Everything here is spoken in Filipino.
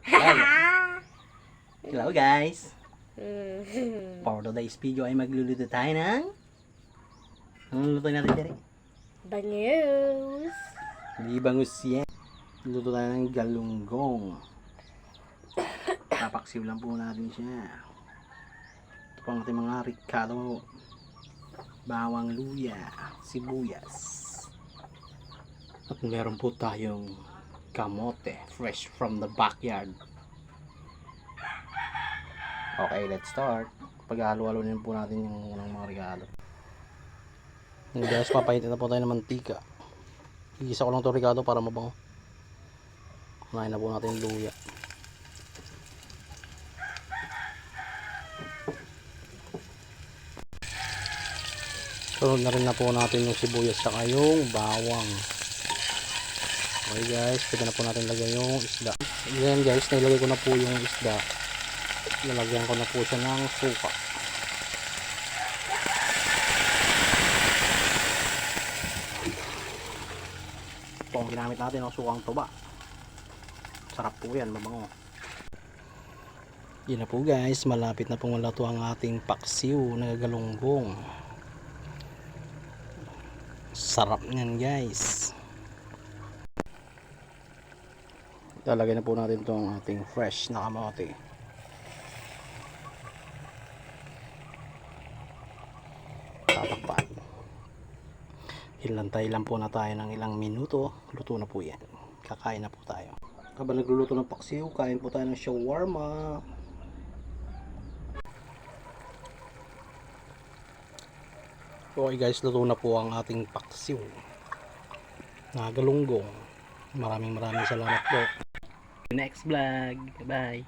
Hello guys! For today's video ay magluluto tayo ng... Anong luto natin, Jerry? Bangus. Hindi bangus yan. Luto tayo ng galunggong. Papaksiw lang po natin siya. Ito po ang ating mga ricado. Bawang luya, sibuyas. At meron po tayong kamote, fresh from the backyard. Okay, let's start. Paghalo-halonin po natin yung unang mga regalo. Ngayon guys, papainit na po tayo ng mantika. Igisa ko lang ito regalo para mabango. Kunain na po natin yung luya. Sunod na rin na po natin yung sibuyas saka yung bawang. Okay guys, pwede na po natin lagay yung isda. Ayan guys, nilagay ko na po yung isda. Nalagyan ko na po siya ng suka. Ito ang ginamit natin ng sukang tuba. Sarap po yan, mabango. Yun na po guys, malapit na pong malato ang ating paksiw na galunggong. Sarap niyan guys. Lalagay na po natin itong ating fresh na kamote. Tatakpan. Hilantay lang po na tayo ng ilang minuto. Luto na po yan. Kakain na po tayo. Habang nagluluto ng paksiw, kain po tayo ng shawarma. Okay guys, luto na po ang ating paksiw na galunggong. Maraming salamat po. Next vlog. Bye.